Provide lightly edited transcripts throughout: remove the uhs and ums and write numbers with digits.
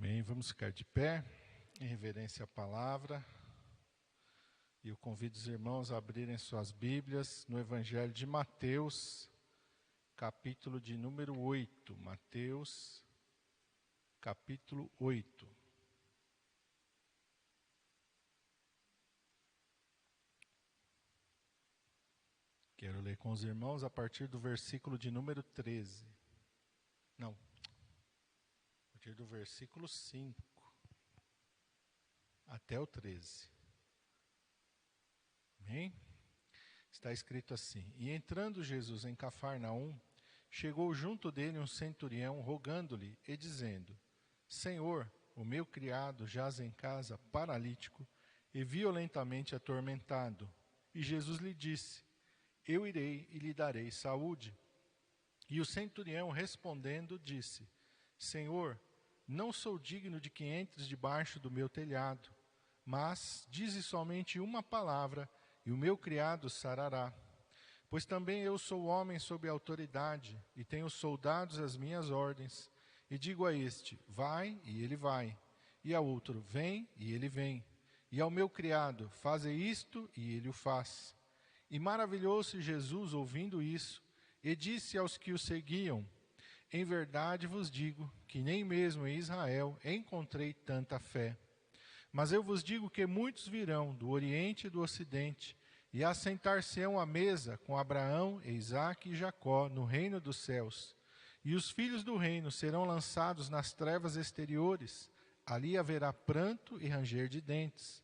Amém. Vamos ficar de pé, em reverência à palavra. E eu convido os irmãos a abrirem suas Bíblias no Evangelho de Mateus, capítulo de número 8. Mateus, capítulo 8. Quero ler com os irmãos a partir do versículo de número 13. Não, a partir do versículo 5 até o 13. Amém? Está escrito assim: E entrando Jesus em Cafarnaum, chegou junto dele um centurião, rogando-lhe e dizendo: Senhor, o meu criado jaz em casa, paralítico e violentamente atormentado. E Jesus lhe disse: Eu irei e lhe darei saúde. E o centurião, respondendo, disse: Senhor, não sou digno de que entres debaixo do meu telhado, mas dize somente uma palavra, e o meu criado sarará. Pois também eu sou homem sob autoridade, e tenho soldados às minhas ordens. E digo a este: vai, e ele vai. E a outro: vem, e ele vem. E ao meu criado: faze isto, e ele o faz. E maravilhou-se Jesus ouvindo isso, e disse aos que o seguiam: Em verdade vos digo que nem mesmo em Israel encontrei tanta fé. Mas eu vos digo que muitos virão do Oriente e do Ocidente, e assentar-se-ão à mesa com Abraão, Isaque e Jacó no reino dos céus. E os filhos do reino serão lançados nas trevas exteriores, ali haverá pranto e ranger de dentes.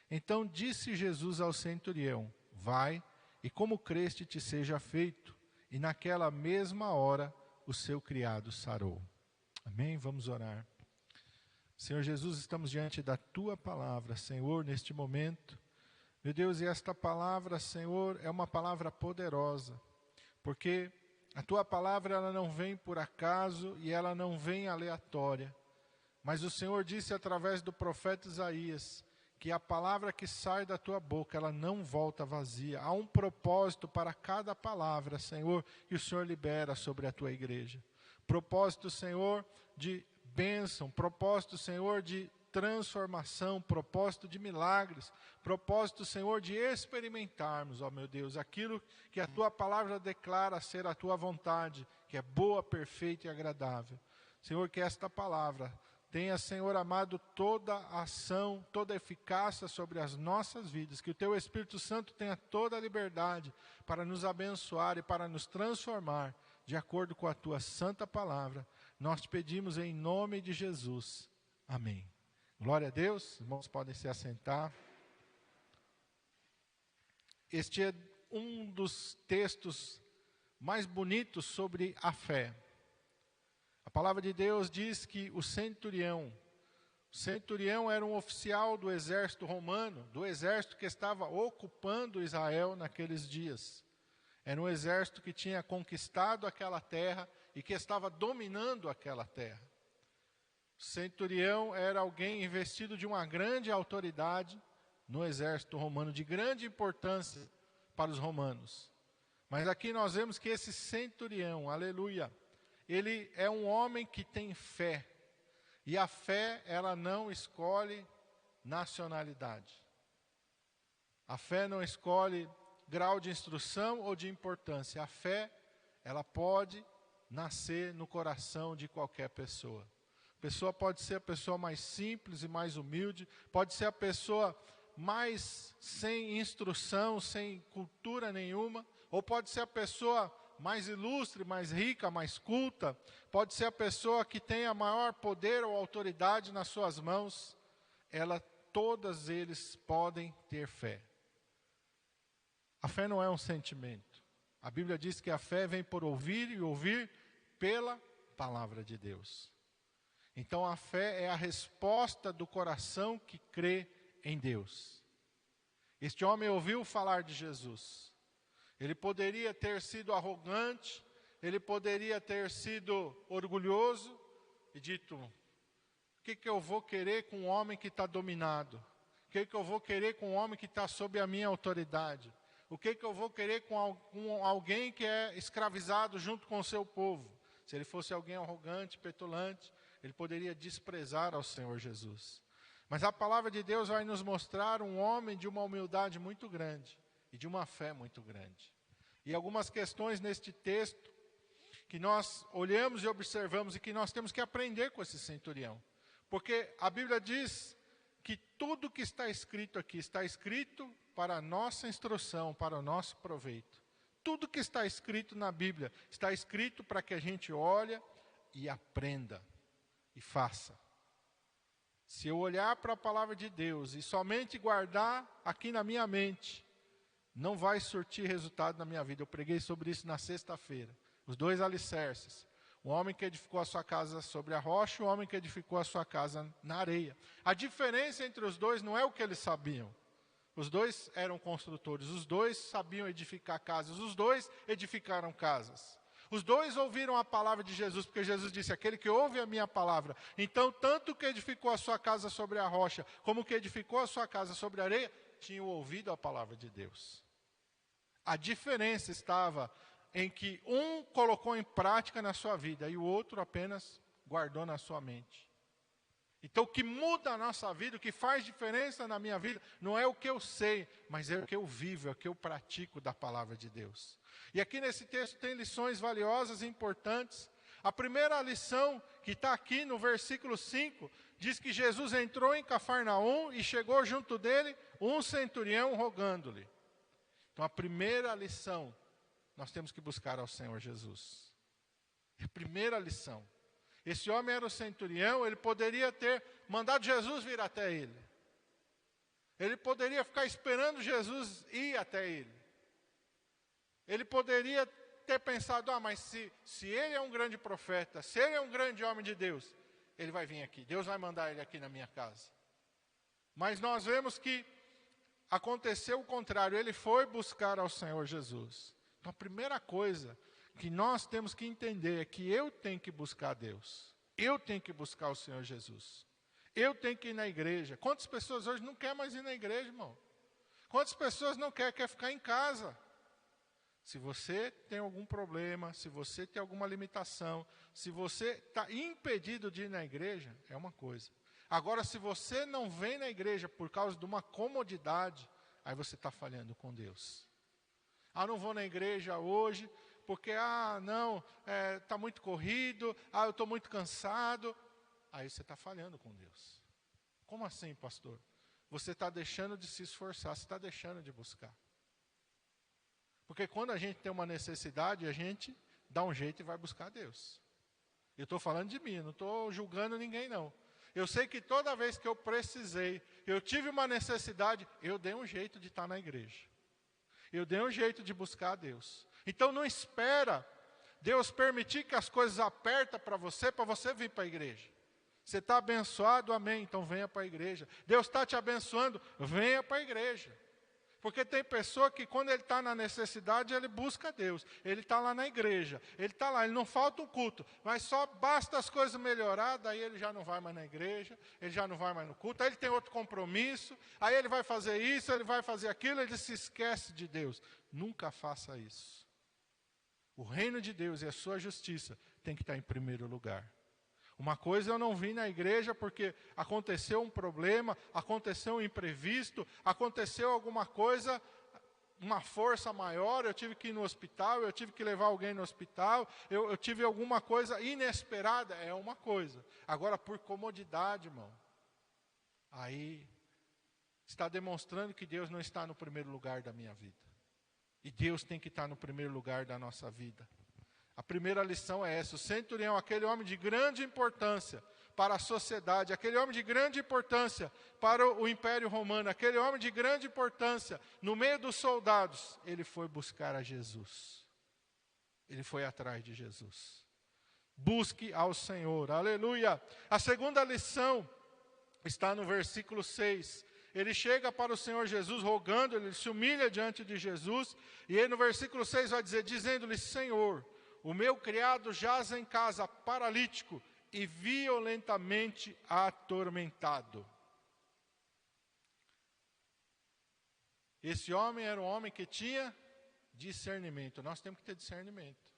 Então disse Jesus ao centurião: Vai, e como creste te seja feito. E naquela mesma hora o seu criado sarou. Amém? Vamos orar. Senhor Jesus, estamos diante da Tua palavra, Senhor, neste momento. Meu Deus, e esta palavra, Senhor, é uma palavra poderosa, porque a Tua palavra ela não vem por acaso e ela não vem aleatória. Mas o Senhor disse através do profeta Isaías que a palavra que sai da Tua boca, ela não volta vazia. Há um propósito para cada palavra, Senhor, que o Senhor libera sobre a Tua igreja. Propósito, Senhor, de bênção, propósito, Senhor, de transformação, propósito de milagres, propósito, Senhor, de experimentarmos, ó meu Deus, aquilo que a Tua palavra declara ser a Tua vontade, que é boa, perfeita e agradável. Senhor, que esta palavra tenha, Senhor amado, toda a ação, toda a eficácia sobre as nossas vidas, que o Teu Espírito Santo tenha toda a liberdade para nos abençoar e para nos transformar, de acordo com a Tua santa palavra. Nós te pedimos em nome de Jesus. Amém. Glória a Deus. Os irmãos podem se assentar. Este é um dos textos mais bonitos sobre a fé. A palavra de Deus diz que o centurião era um oficial do exército romano, do exército que estava ocupando Israel naqueles dias. Era um exército que tinha conquistado aquela terra e que estava dominando aquela terra. O centurião era alguém investido de uma grande autoridade no exército romano, de grande importância para os romanos. Mas aqui nós vemos que esse centurião, aleluia, ele é um homem que tem fé. E a fé, ela não escolhe nacionalidade. A fé não escolhe grau de instrução ou de importância. A fé, ela pode nascer no coração de qualquer pessoa. A pessoa pode ser a pessoa mais simples e mais humilde, pode ser a pessoa mais sem instrução, sem cultura nenhuma, ou pode ser a pessoa mais ilustre, mais rica, mais culta, pode ser a pessoa que tenha maior poder ou autoridade nas suas mãos. Todas eles podem ter fé. A fé não é um sentimento. A Bíblia diz que a fé vem por ouvir e ouvir pela palavra de Deus. Então a fé é a resposta do coração que crê em Deus. Este homem ouviu falar de Jesus. Ele poderia ter sido arrogante, ele poderia ter sido orgulhoso e dito: o que eu vou querer com um homem que está dominado? O que eu vou querer com um homem que está sob a minha autoridade? O que eu vou querer com alguém que é escravizado junto com o seu povo? Se ele fosse alguém arrogante, petulante, ele poderia desprezar ao Senhor Jesus. Mas a palavra de Deus vai nos mostrar um homem de uma humildade muito grande e de uma fé muito grande. E algumas questões neste texto que nós olhamos e observamos e que nós temos que aprender com esse centurião. Porque a Bíblia diz que tudo que está escrito aqui está escrito para a nossa instrução, para o nosso proveito. Tudo que está escrito na Bíblia está escrito para que a gente olhe e aprenda e faça. Se eu olhar para a palavra de Deus e somente guardar aqui na minha mente, não vai surtir resultado na minha vida. Eu preguei sobre isso na sexta-feira. Os dois alicerces. O homem que edificou a sua casa sobre a rocha e o homem que edificou a sua casa na areia. A diferença entre os dois não é o que eles sabiam. Os dois eram construtores, os dois sabiam edificar casas, os dois edificaram casas. Os dois ouviram a palavra de Jesus, porque Jesus disse, aquele que ouve a minha palavra. Então, tanto que edificou a sua casa sobre a rocha, como que edificou a sua casa sobre a areia, tinham ouvido a palavra de Deus. A diferença estava em que um colocou em prática na sua vida e o outro apenas guardou na sua mente. Então, o que muda a nossa vida, o que faz diferença na minha vida, não é o que eu sei, mas é o que eu vivo, é o que eu pratico da palavra de Deus. E aqui nesse texto tem lições valiosas e importantes. A primeira lição, que está aqui no versículo 5, diz que Jesus entrou em Cafarnaum e chegou junto dele um centurião rogando-lhe. Então, a primeira lição, nós temos que buscar ao Senhor Jesus. A primeira lição. Esse homem era o centurião, ele poderia ter mandado Jesus vir até ele. Ele poderia ficar esperando Jesus ir até ele. Ele poderia ter pensado, mas se ele é um grande profeta, se ele é um grande homem de Deus, ele vai vir aqui, Deus vai mandar ele aqui na minha casa. Mas nós vemos que aconteceu o contrário, ele foi buscar ao Senhor Jesus. Então a primeira coisa que nós temos que entender é que eu tenho que buscar Deus. Eu tenho que buscar o Senhor Jesus. Eu tenho que ir na igreja. Quantas pessoas hoje não querem mais ir na igreja, irmão? Quantas pessoas não querem ficar em casa? Se você tem algum problema, se você tem alguma limitação, se você está impedido de ir na igreja, é uma coisa. Agora, se você não vem na igreja por causa de uma comodidade, aí você está falhando com Deus. Não vou na igreja hoje, porque, está muito corrido, eu estou muito cansado. Aí você está falhando com Deus. Como assim, pastor? Você está deixando de se esforçar, você está deixando de buscar. Porque quando a gente tem uma necessidade, a gente dá um jeito e vai buscar Deus. Eu estou falando de mim, não estou julgando ninguém, não. Eu sei que toda vez que eu precisei, eu tive uma necessidade, eu dei um jeito de estar na igreja. Eu dei um jeito de buscar a Deus. Então não espera Deus permitir que as coisas apertem para você vir para a igreja. Você está abençoado, amém, então venha para a igreja. Deus está te abençoando, venha para a igreja. Porque tem pessoa que quando ele está na necessidade, ele busca Deus. Ele está lá na igreja, ele está lá, ele não falta um culto. Mas só basta as coisas melhorar, daí ele já não vai mais na igreja, ele já não vai mais no culto. Aí ele tem outro compromisso, aí ele vai fazer isso, ele vai fazer aquilo, ele se esquece de Deus. Nunca faça isso. O reino de Deus e a sua justiça tem que estar em primeiro lugar. Uma coisa eu não vim na igreja porque aconteceu um problema, aconteceu um imprevisto, aconteceu alguma coisa, uma força maior, eu tive que ir no hospital, eu tive que levar alguém no hospital, eu tive alguma coisa inesperada, é uma coisa. Agora, por comodidade, irmão, aí está demonstrando que Deus não está no primeiro lugar da minha vida. E Deus tem que estar no primeiro lugar da nossa vida. A primeira lição é essa: o centurião, aquele homem de grande importância para a sociedade, aquele homem de grande importância para o Império Romano, aquele homem de grande importância no meio dos soldados, ele foi buscar a Jesus. Ele foi atrás de Jesus. Busque ao Senhor, aleluia. A segunda lição está no versículo 6. Ele chega para o Senhor Jesus rogando, ele se humilha diante de Jesus, e aí no versículo 6 vai dizer, dizendo-lhe, Senhor, o meu criado jaz em casa, paralítico e violentamente atormentado. Esse homem era um homem que tinha discernimento. Nós temos que ter discernimento.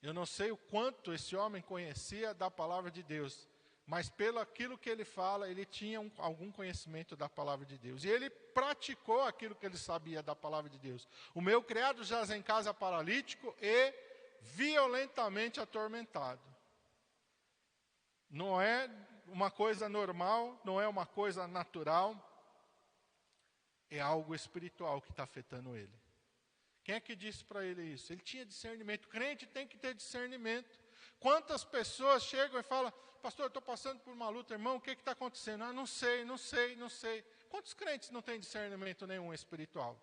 Eu não sei o quanto esse homem conhecia da palavra de Deus, mas pelo aquilo que ele fala, ele tinha algum conhecimento da palavra de Deus. E ele praticou aquilo que ele sabia da palavra de Deus. O meu criado jaz em casa paralítico e violentamente atormentado. Não é uma coisa normal, não é uma coisa natural, é algo espiritual que está afetando ele. Quem é que disse para ele isso? Ele tinha discernimento. O crente tem que ter discernimento. Quantas pessoas chegam e falam, pastor, eu estou passando por uma luta, irmão, o que está acontecendo? Ah, não sei. Quantos crentes não têm discernimento nenhum espiritual?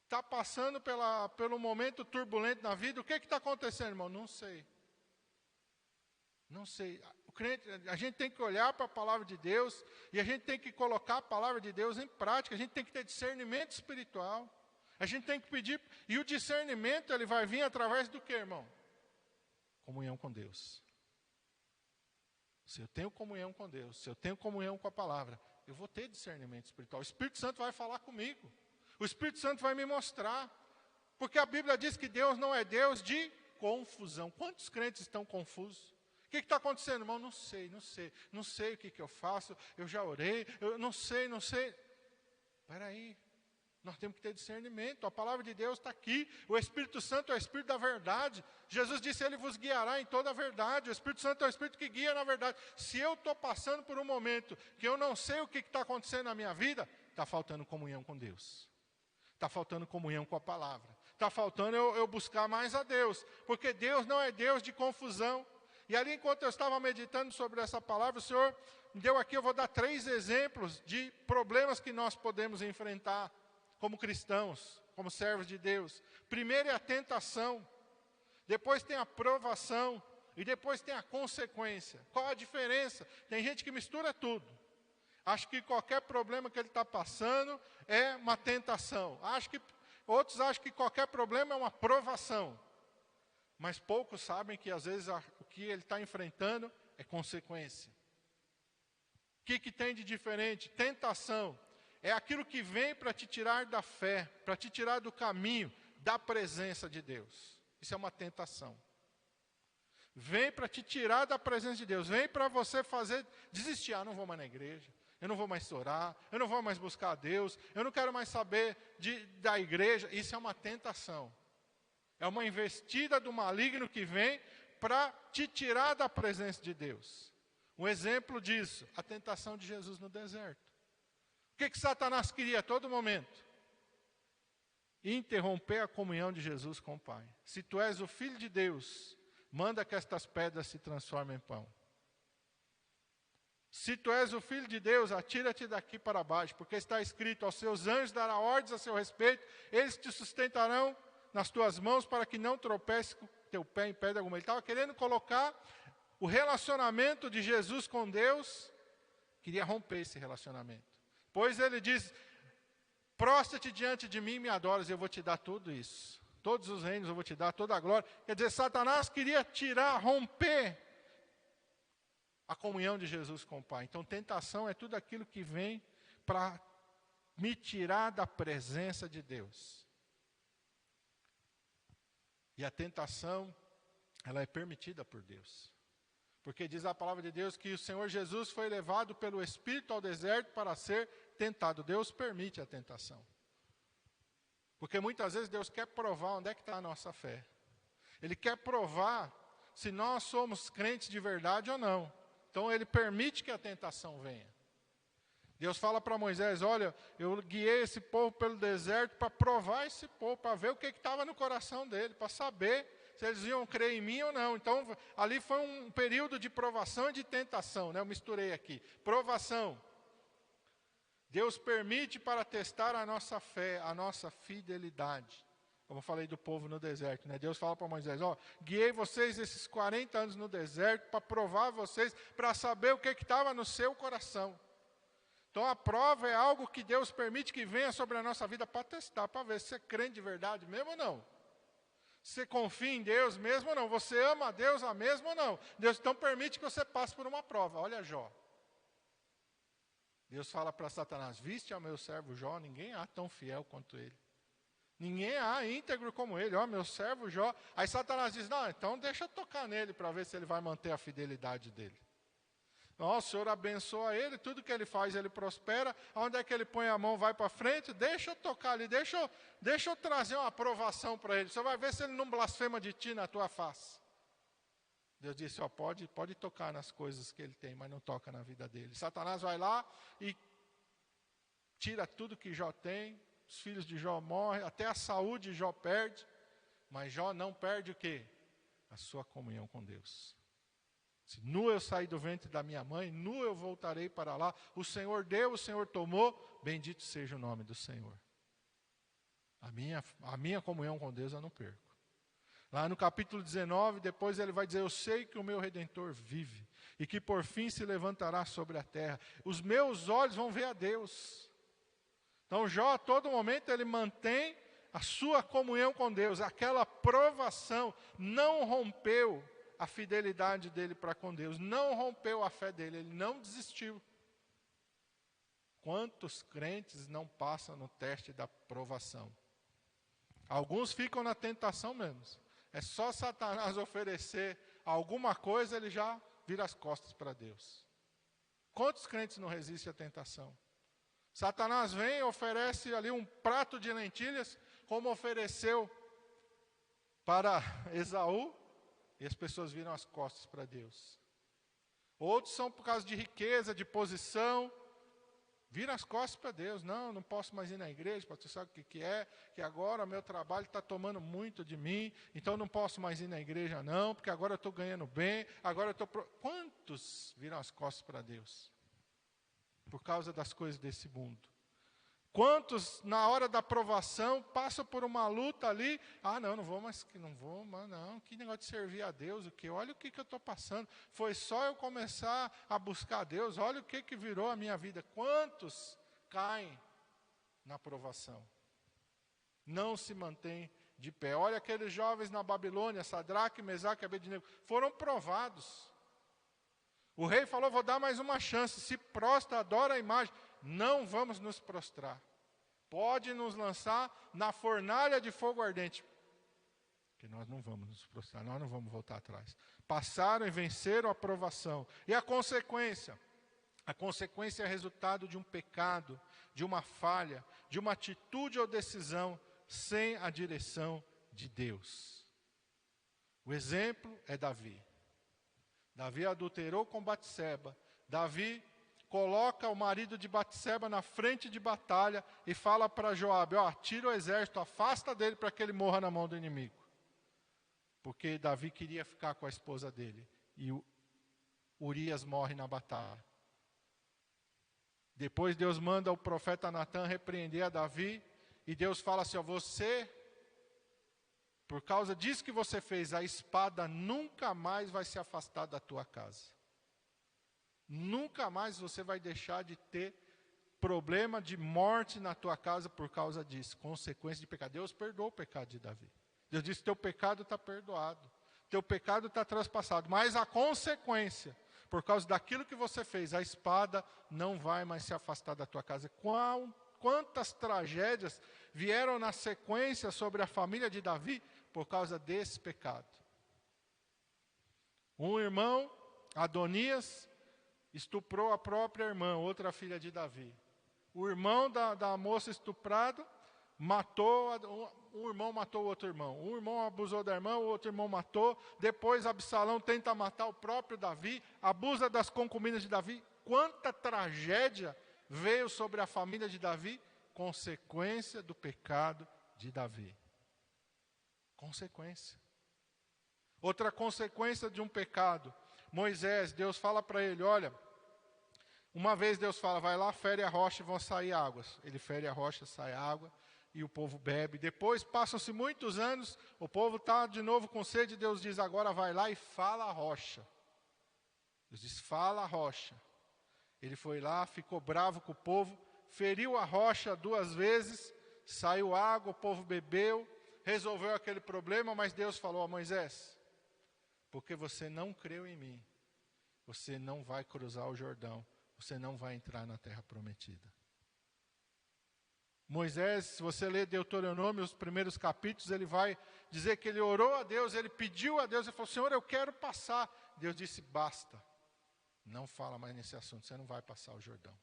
Está passando pelo momento turbulento na vida, o que está acontecendo, irmão? Não sei. Não sei. O crente, a gente tem que olhar para a palavra de Deus e a gente tem que colocar a palavra de Deus em prática. A gente tem que ter discernimento espiritual. A gente tem que pedir, e o discernimento ele vai vir através do que, irmão? Comunhão com Deus. Se eu tenho comunhão com Deus, se eu tenho comunhão com a palavra, eu vou ter discernimento espiritual. O Espírito Santo vai falar comigo. O Espírito Santo vai me mostrar. Porque a Bíblia diz que Deus não é Deus de confusão. Quantos crentes estão confusos? O que está acontecendo, irmão? Não sei o que eu faço, eu já orei, eu não sei. Espera aí. Nós temos que ter discernimento, a palavra de Deus está aqui, o Espírito Santo é o Espírito da verdade, Jesus disse, Ele vos guiará em toda a verdade, o Espírito Santo é o Espírito que guia na verdade. Se eu estou passando por um momento que eu não sei o que está acontecendo na minha vida, está faltando comunhão com Deus, está faltando comunhão com a palavra, está faltando eu buscar mais a Deus, porque Deus não é Deus de confusão. E ali enquanto eu estava meditando sobre essa palavra, o Senhor me deu aqui, eu vou dar 3 exemplos de problemas que nós podemos enfrentar, como cristãos, como servos de Deus. Primeiro é a tentação, depois tem a provação e depois tem a consequência. Qual a diferença? Tem gente que mistura tudo. Acha que qualquer problema que ele está passando é uma tentação. Outros acham que qualquer problema é uma provação. Mas poucos sabem que às vezes o que ele está enfrentando é consequência. O que tem de diferente? Tentação. É aquilo que vem para te tirar da fé, para te tirar do caminho, da presença de Deus. Isso é uma tentação. Vem para te tirar da presença de Deus. Vem para você fazer desistir. Ah, não vou mais na igreja. Eu não vou mais orar. Eu não vou mais buscar a Deus. Eu não quero mais saber da igreja. Isso é uma tentação. É uma investida do maligno que vem para te tirar da presença de Deus. Um exemplo disso, a tentação de Jesus no deserto. O que Satanás queria a todo momento? Interromper a comunhão de Jesus com o Pai. Se tu és o Filho de Deus, manda que estas pedras se transformem em pão. Se tu és o Filho de Deus, atira-te daqui para baixo, porque está escrito, aos seus anjos dará ordens a seu respeito, eles te sustentarão nas tuas mãos para que não tropece com teu pé em pedra alguma. Ele estava querendo colocar o relacionamento de Jesus com Deus, queria romper esse relacionamento. Pois ele diz, prostra-te diante de mim e me adoras, eu vou te dar tudo isso. Todos os reinos eu vou te dar, toda a glória. Quer dizer, Satanás queria romper a comunhão de Jesus com o Pai. Então, tentação é tudo aquilo que vem para me tirar da presença de Deus. E a tentação, ela é permitida por Deus. Porque diz a palavra de Deus que o Senhor Jesus foi levado pelo Espírito ao deserto para ser tentado. Deus permite a tentação. Porque muitas vezes Deus quer provar onde é que está a nossa fé. Ele quer provar se nós somos crentes de verdade ou não. Então Ele permite que a tentação venha. Deus fala para Moisés, olha, eu guiei esse povo pelo deserto para provar esse povo, para ver o que estava no coração dele, para saber se eles iam crer em mim ou não. Então, ali foi um período de provação e de tentação, né? Eu misturei aqui. Provação. Deus permite para testar a nossa fé, a nossa fidelidade. Como eu falei do povo no deserto, né? Deus fala para Moisés, guiei vocês esses 40 anos no deserto para provar vocês, para saber o que estava no seu coração. Então a prova é algo que Deus permite que venha sobre a nossa vida para testar, para ver se você é crente de verdade mesmo ou não. Você confia em Deus mesmo ou não? Você ama a Deus mesmo ou não? Deus então permite que você passe por uma prova. Olha Jó. Deus fala para Satanás, viste ao meu servo Jó, ninguém há tão fiel quanto ele. Ninguém há íntegro como ele, ó, meu servo Jó. Aí Satanás diz, não, então deixa eu tocar nele para ver se ele vai manter a fidelidade dele. Ó, o Senhor abençoa ele, tudo que ele faz ele prospera, onde é que ele põe a mão vai para frente, deixa eu tocar ali, deixa eu trazer uma aprovação para ele, você vai ver se ele não blasfema de ti na tua face. Deus disse, ó, pode tocar nas coisas que ele tem, mas não toca na vida dele. Satanás vai lá e tira tudo que Jó tem, os filhos de Jó morrem, até a saúde Jó perde, mas Jó não perde o quê? A sua comunhão com Deus. Se nu eu saí do ventre da minha mãe, nu eu voltarei para lá. O Senhor deu, o Senhor tomou, bendito seja o nome do Senhor. A minha comunhão com Deus eu não perco. Lá no capítulo 19, depois ele vai dizer, eu sei que o meu Redentor vive, e que por fim se levantará sobre a terra. Os meus olhos vão ver a Deus. Então Jó, a todo momento, ele mantém a sua comunhão com Deus. Aquela provação não rompeu a fidelidade dele para com Deus, não rompeu a fé dele, ele não desistiu. Quantos crentes não passam no teste da provação? Alguns ficam na tentação mesmo. É só Satanás oferecer alguma coisa, ele já vira as costas para Deus. Quantos crentes não resistem à tentação? Satanás vem e oferece ali um prato de lentilhas, como ofereceu para Esaú, e as pessoas viram as costas para Deus. Outros são por causa de riqueza, de posição, viram as costas para Deus. Não posso mais ir na igreja, pastor, sabe o que é? Que agora o meu trabalho está tomando muito de mim, então não posso mais ir na igreja não, porque agora eu estou ganhando bem, agora eu estou... Quantos viram as costas para Deus? Por causa das coisas desse mundo. Quantos, na hora da provação, passam por uma luta ali, não vou mais, que negócio de servir a Deus, olha o que eu estou passando, foi só eu começar a buscar a Deus, olha o que virou a minha vida. Quantos caem na provação? Não se mantém de pé. Olha aqueles jovens na Babilônia, Sadraque, Mesaque e Abednego, foram provados. O rei falou, vou dar mais uma chance, se prostra, adora a imagem. Não vamos nos prostrar. Pode nos lançar na fornalha de fogo ardente. Que nós não vamos nos prostrar, nós não vamos voltar atrás. Passaram e venceram a provação. E a consequência? A consequência é resultado de um pecado, de uma falha, de uma atitude ou decisão sem a direção de Deus. O exemplo é Davi. Davi adulterou com Batseba. Davi coloca o marido de Batseba na frente de batalha e fala para Joabe, tira o exército, afasta dele para que ele morra na mão do inimigo. Porque Davi queria ficar com a esposa dele. E Urias morre na batalha. Depois Deus manda o profeta Natã repreender a Davi. E Deus fala assim, você, por causa disso que você fez, a espada nunca mais vai se afastar da tua casa. Nunca mais você vai deixar de ter problema de morte na tua casa por causa disso. Consequência de pecado. Deus perdoou o pecado de Davi. Deus disse, teu pecado está perdoado. Teu pecado está transpassado. Mas a consequência, por causa daquilo que você fez, a espada não vai mais se afastar da tua casa. Quantas tragédias vieram na sequência sobre a família de Davi por causa desse pecado. Um irmão, Adonias, estuprou a própria irmã, outra filha de Davi. O irmão da moça estuprada um irmão matou o outro irmão. Um irmão abusou da irmã, o outro irmão matou. Depois Absalão tenta matar o próprio Davi, abusa das concubinas de Davi. Quanta tragédia veio sobre a família de Davi? Consequência do pecado de Davi. Consequência. Outra consequência de um pecado. Moisés, Deus fala para ele, olha, uma vez Deus fala, vai lá, fere a rocha e vão sair águas. Ele fere a rocha, sai água e o povo bebe. Depois, passam-se muitos anos, o povo está de novo com sede, Deus diz, agora vai lá e fala a rocha. Deus diz, fala a rocha. Ele foi lá, ficou bravo com o povo, feriu a rocha 2 vezes, saiu água, o povo bebeu, resolveu aquele problema, mas Deus falou a Moisés, porque você não creu em mim, você não vai cruzar o Jordão, você não vai entrar na terra prometida. Moisés, se você ler Deuteronômio, os primeiros capítulos, ele vai dizer que ele orou a Deus, ele pediu a Deus, ele falou, Senhor, eu quero passar. Deus disse, basta, não fala mais nesse assunto, você não vai passar o Jordão.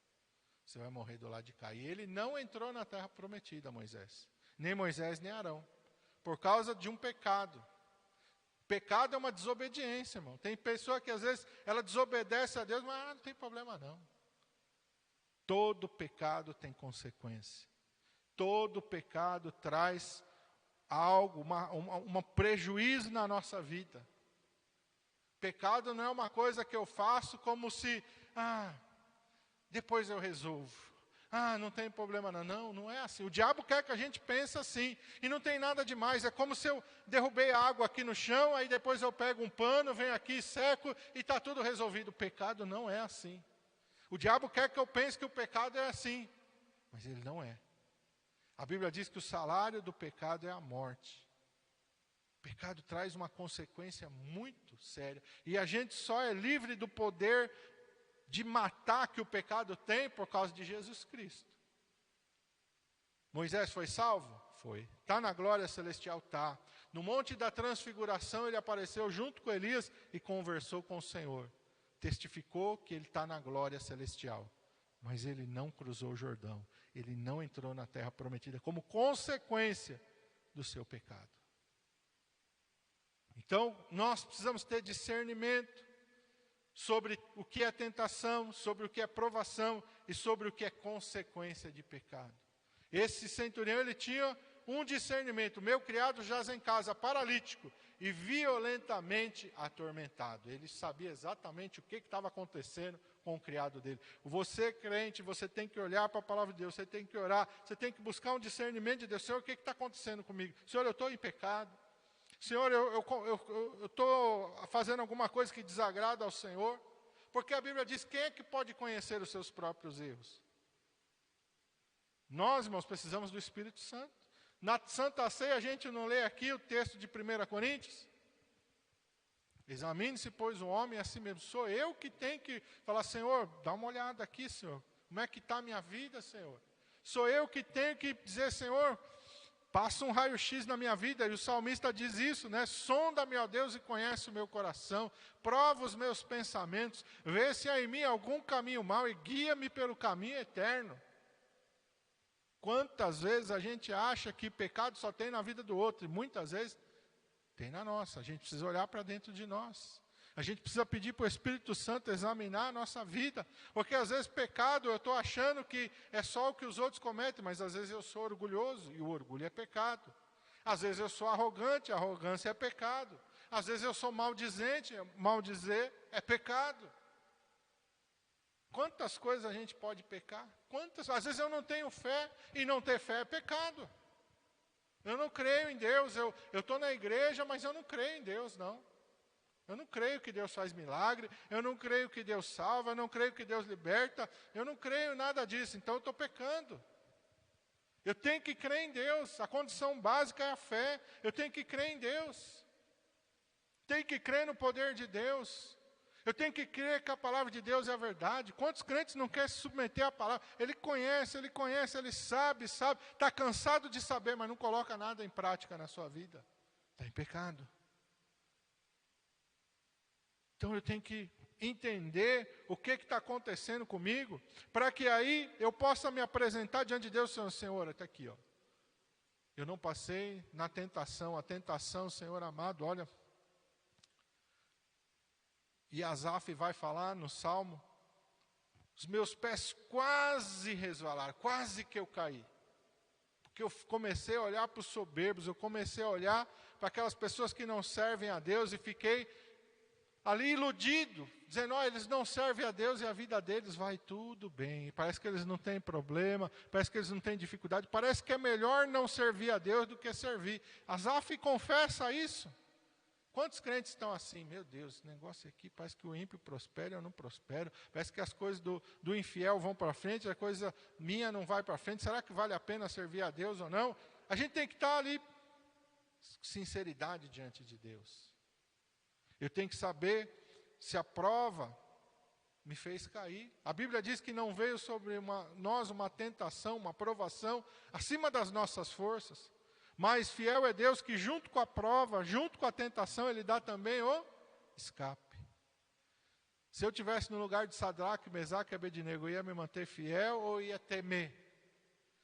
Você vai morrer do lado de cá. E ele não entrou na terra prometida, Moisés. Nem Moisés, nem Arão. Por causa de um pecado. Pecado é uma desobediência, irmão. Tem pessoa que às vezes ela desobedece a Deus, mas não tem problema não. Todo pecado tem consequência. Todo pecado traz algo, um prejuízo na nossa vida. Pecado não é uma coisa que eu faço como se, depois eu resolvo. Não tem problema não. Não, não é assim. O diabo quer que a gente pense assim. E não tem nada demais. É como se eu derrubei água aqui no chão, aí depois eu pego um pano, venho aqui, seco e está tudo resolvido. O pecado não é assim. O diabo quer que eu pense que o pecado é assim. Mas ele não é. A Bíblia diz que o salário do pecado é a morte. O pecado traz uma consequência muito séria. E a gente só é livre do poder de matar que o pecado tem por causa de Jesus Cristo. Moisés foi salvo? Foi. Está na glória celestial? Está. No Monte da Transfiguração ele apareceu junto com Elias e conversou com o Senhor. Testificou que ele está na glória celestial. Mas ele não cruzou o Jordão. Ele não entrou na terra prometida como consequência do seu pecado. Então, nós precisamos ter discernimento sobre o que é tentação, sobre o que é provação e sobre o que é consequência de pecado. Esse centurião, ele tinha um discernimento. Meu criado jaz em casa, paralítico e violentamente atormentado. Ele sabia exatamente o que estava acontecendo com o criado dele. Você, crente, você tem que olhar para a palavra de Deus, você tem que orar, você tem que buscar um discernimento de Deus. Senhor, o que está acontecendo comigo? Senhor, eu estou em pecado. Senhor, eu estou fazendo alguma coisa que desagrada ao Senhor. Porque a Bíblia diz, quem é que pode conhecer os seus próprios erros? Nós, irmãos, precisamos do Espírito Santo. Na Santa Ceia, a gente não lê aqui o texto de 1 Coríntios? Examine-se, pois, o homem a si mesmo. Sou eu que tenho que falar, Senhor, dá uma olhada aqui, Senhor. Como é que está a minha vida, Senhor? Sou eu que tenho que dizer, Senhor, passa um raio-x na minha vida. E o salmista diz isso, né? Sonda-me, ó Deus, e conhece o meu coração. Prova os meus pensamentos. Vê se há em mim algum caminho mau e guia-me pelo caminho eterno. Quantas vezes a gente acha que pecado só tem na vida do outro, e muitas vezes tem na nossa. A gente precisa olhar para dentro de nós. A gente precisa pedir para o Espírito Santo examinar a nossa vida, porque às vezes pecado, eu estou achando que é só o que os outros cometem, mas às vezes eu sou orgulhoso, e o orgulho é pecado. Às vezes eu sou arrogante, a arrogância é pecado. Às vezes eu sou maldizente, maldizer é pecado. Quantas coisas a gente pode pecar? Às vezes eu não tenho fé, e não ter fé é pecado. Eu não creio em Deus, eu estou na igreja, mas eu não creio em Deus, não. Eu não creio que Deus faz milagre, eu não creio que Deus salva, eu não creio que Deus liberta, eu não creio em nada disso, então eu estou pecando. Eu tenho que crer em Deus, a condição básica é a fé, eu tenho que crer em Deus. Tenho que crer no poder de Deus. Eu tenho que crer que a palavra de Deus é a verdade. Quantos crentes não querem se submeter à palavra? Ele conhece, ele sabe, está cansado de saber, mas não coloca nada em prática na sua vida. Está em pecado. Então eu tenho que entender o que está acontecendo comigo, para que aí eu possa me apresentar diante de Deus, Senhor, está aqui, ó. Eu não passei na tentação, a tentação, Senhor amado, olha. E Asaf vai falar no Salmo, os meus pés quase resvalaram, quase que eu caí. Porque eu comecei a olhar para os soberbos, eu comecei a olhar para aquelas pessoas que não servem a Deus e fiquei ali iludido, dizendo, eles não servem a Deus e a vida deles vai tudo bem. Parece que eles não têm problema, parece que eles não têm dificuldade, parece que é melhor não servir a Deus do que servir. Asaf confessa isso. Quantos crentes estão assim? Meu Deus, esse negócio aqui parece que o ímpio prospera e eu não prospero. Parece que as coisas do infiel vão para frente, a coisa minha não vai para frente. Será que vale a pena servir a Deus ou não? A gente tem que estar ali, sinceridade diante de Deus. Eu tenho que saber se a prova me fez cair. A Bíblia diz que não veio sobre nós uma tentação, uma provação, acima das nossas forças. Mas fiel é Deus que junto com a prova, junto com a tentação, Ele dá também o escape. Se eu estivesse no lugar de Sadraque, Mesaque e Abednego, eu ia me manter fiel ou ia temer?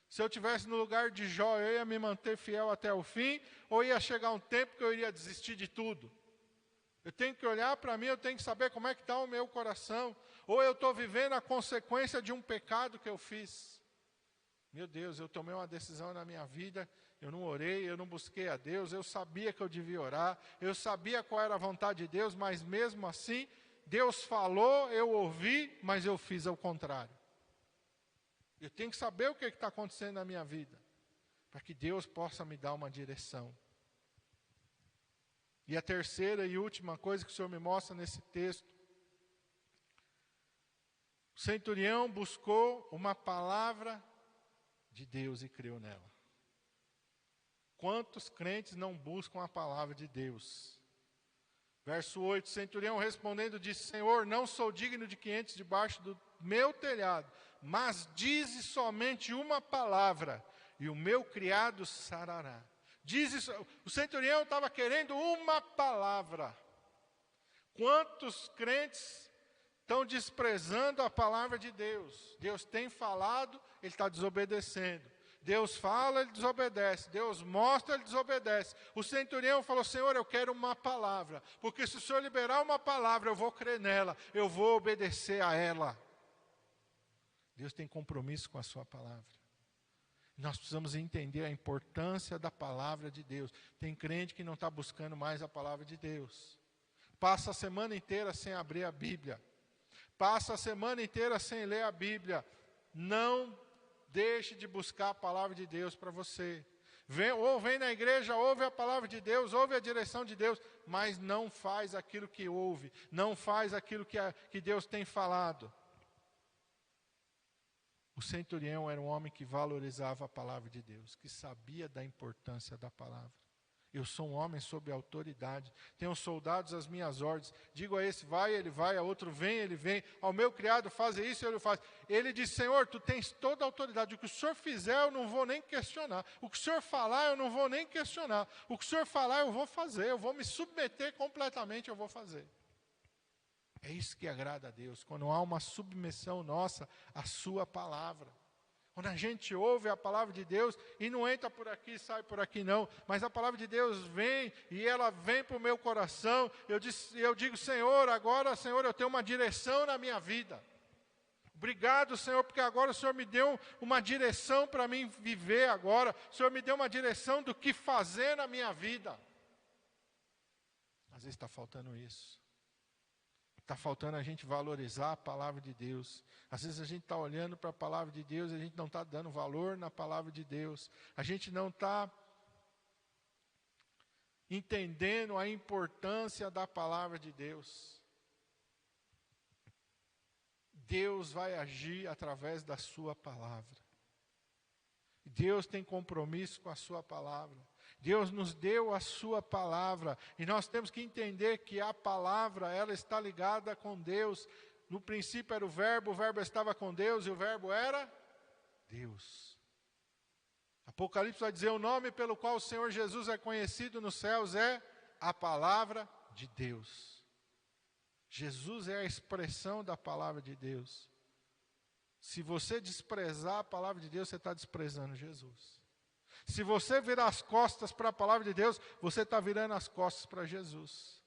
Se eu estivesse no lugar de Jó, eu ia me manter fiel até o fim, ou ia chegar um tempo que eu iria desistir de tudo? Eu tenho que olhar para mim, eu tenho que saber como é que está o meu coração. Ou eu estou vivendo a consequência de um pecado que eu fiz. Meu Deus, eu tomei uma decisão na minha vida, eu não orei, eu não busquei a Deus, eu sabia que eu devia orar, eu sabia qual era a vontade de Deus, mas mesmo assim, Deus falou, eu ouvi, mas eu fiz ao contrário. Eu tenho que saber o que está acontecendo na minha vida, para que Deus possa me dar uma direção. E a terceira e última coisa que o Senhor me mostra nesse texto, o centurião buscou uma palavra de Deus e creu nela. Quantos crentes não buscam a palavra de Deus? Verso 8, o centurião respondendo disse, Senhor, não sou digno de que entres debaixo do meu telhado, mas dize somente uma palavra, e o meu criado sarará. O centurião estava querendo uma palavra. Quantos crentes estão desprezando a palavra de Deus? Deus tem falado, ele está desobedecendo. Deus fala, ele desobedece. Deus mostra, ele desobedece. O centurião falou, Senhor, eu quero uma palavra. Porque se o Senhor liberar uma palavra, eu vou crer nela. Eu vou obedecer a ela. Deus tem compromisso com a sua palavra. Nós precisamos entender a importância da palavra de Deus. Tem crente que não está buscando mais a palavra de Deus. Passa a semana inteira sem abrir a Bíblia. Passa a semana inteira sem ler a Bíblia. Não deixe de buscar a palavra de Deus para você. Vem na igreja, ouve a palavra de Deus, ouve a direção de Deus, mas não faz aquilo que ouve, não faz aquilo que Deus tem falado. O centurião era um homem que valorizava a palavra de Deus, que sabia da importância da palavra. Eu sou um homem sob autoridade, tenho soldados às minhas ordens, digo a esse vai, ele vai, a outro vem, ele vem, ao meu criado faz isso, ele faz. Ele diz, Senhor, tu tens toda a autoridade, o que o Senhor fizer eu não vou nem questionar, o que o Senhor falar eu não vou nem questionar, o que o Senhor falar eu vou fazer, eu vou me submeter completamente, eu vou fazer. É isso que agrada a Deus, quando há uma submissão nossa à sua palavra. Quando a gente ouve a palavra de Deus e não entra por aqui, sai por aqui não, mas a palavra de Deus vem e ela vem para o meu coração, eu digo, Senhor, agora, Senhor, eu tenho uma direção na minha vida. Obrigado, Senhor, porque agora o Senhor me deu uma direção para mim viver agora, o Senhor me deu uma direção do que fazer na minha vida. Às vezes está faltando isso. Está faltando a gente valorizar a palavra de Deus. Às vezes a gente está olhando para a palavra de Deus e a gente não está dando valor na palavra de Deus. A gente não está entendendo a importância da palavra de Deus. Deus vai agir através da sua palavra. Deus tem compromisso com a sua palavra. Deus nos deu a sua palavra e nós temos que entender que a palavra, ela está ligada com Deus. No princípio era o verbo estava com Deus e o verbo era Deus. Apocalipse vai dizer, o nome pelo qual o Senhor Jesus é conhecido nos céus é a palavra de Deus. Jesus é a expressão da palavra de Deus. Se você desprezar a palavra de Deus, você está desprezando Jesus. Se você virar as costas para a palavra de Deus, você está virando as costas para Jesus.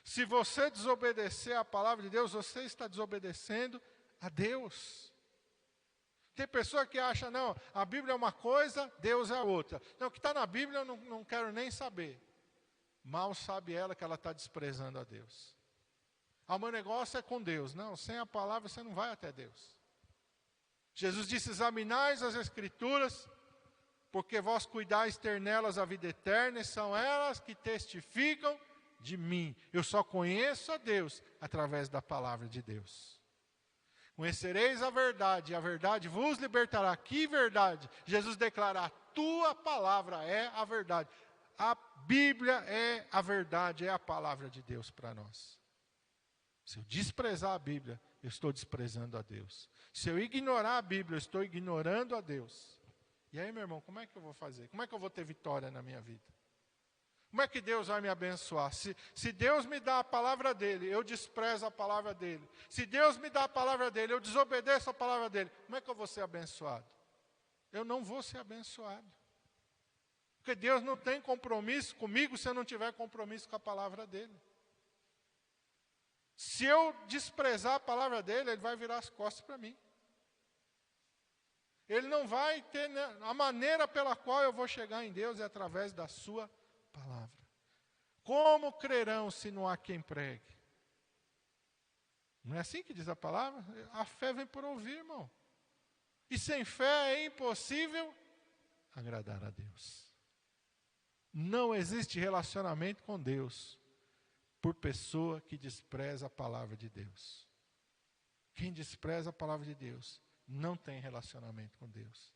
Se você desobedecer a palavra de Deus, você está desobedecendo a Deus. Tem pessoa que acha, não, a Bíblia é uma coisa, Deus é outra. Não, o que está na Bíblia eu não quero nem saber. Mal sabe ela que ela está desprezando a Deus. O meu negócio é com Deus. Não, sem a palavra você não vai até Deus. Jesus disse, examinais as Escrituras, porque vós cuidais ter nelas a vida eterna, e são elas que testificam de mim. Eu só conheço a Deus através da palavra de Deus. Conhecereis a verdade vos libertará. Que verdade? Jesus declara, a tua palavra é a verdade. A Bíblia é a verdade, é a palavra de Deus para nós. Se eu desprezar a Bíblia, eu estou desprezando a Deus. Se eu ignorar a Bíblia, eu estou ignorando a Deus. E aí, meu irmão, como é que eu vou fazer? Como é que eu vou ter vitória na minha vida? Como é que Deus vai me abençoar? Se Deus me dá a palavra dele, eu desprezo a palavra dele. Se Deus me dá a palavra dele, eu desobedeço a palavra dele. Como é que eu vou ser abençoado? Eu não vou ser abençoado. Porque Deus não tem compromisso comigo se eu não tiver compromisso com a palavra dele. Se eu desprezar a palavra dele, ele vai virar as costas para mim. Ele não vai ter, a maneira pela qual eu vou chegar em Deus é através da sua palavra. Como crerão se não há quem pregue? Não é assim que diz a palavra? A fé vem por ouvir, irmão. E sem fé é impossível agradar a Deus. Não existe relacionamento com Deus por pessoa que despreza a palavra de Deus. Quem despreza a palavra de Deus não tem relacionamento com Deus.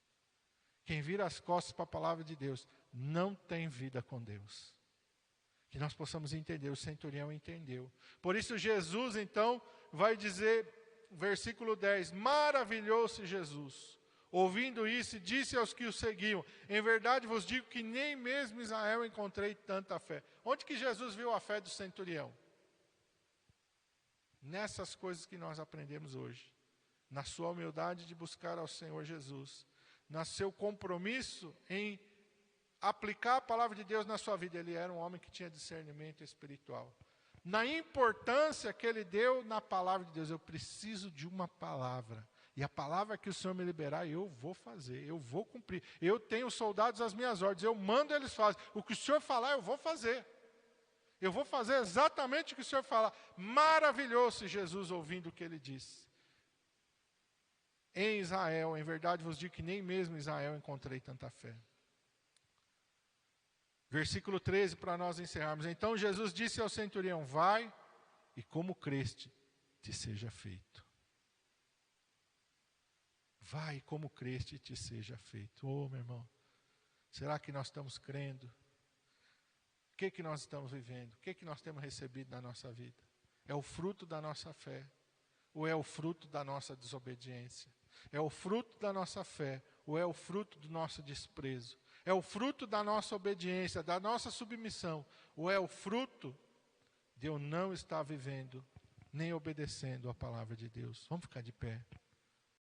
Quem vira as costas para a palavra de Deus não tem vida com Deus. Que nós possamos entender, o centurião entendeu. Por isso Jesus então vai dizer, versículo 10, maravilhou-se Jesus. Ouvindo isso, disse aos que o seguiam, em verdade vos digo que nem mesmo em Israel encontrei tanta fé. Onde que Jesus viu a fé do centurião? Nessas coisas que nós aprendemos hoje. Na sua humildade de buscar ao Senhor Jesus. No seu compromisso em aplicar a palavra de Deus na sua vida. Ele era um homem que tinha discernimento espiritual. Na importância que ele deu na palavra de Deus. Eu preciso de uma palavra. E a palavra que o Senhor me liberar, eu vou fazer, eu vou cumprir. Eu tenho soldados às minhas ordens, eu mando, eles fazem. O que o Senhor falar, eu vou fazer. Eu vou fazer exatamente o que o Senhor falar. Maravilhou-se Jesus ouvindo o que ele disse. Em Israel, em verdade vos digo que nem mesmo em Israel encontrei tanta fé. Versículo 13, para nós encerrarmos. Então Jesus disse ao centurião, vai e como creste, te seja feito. Vai como creste e te seja feito. Oh, meu irmão, será que nós estamos crendo? O que nós estamos vivendo? O que nós temos recebido na nossa vida? É o fruto da nossa fé? Ou é o fruto da nossa desobediência? É o fruto da nossa fé? Ou é o fruto do nosso desprezo? É o fruto da nossa obediência, da nossa submissão? Ou é o fruto de eu não estar vivendo, nem obedecendo a palavra de Deus? Vamos ficar de pé.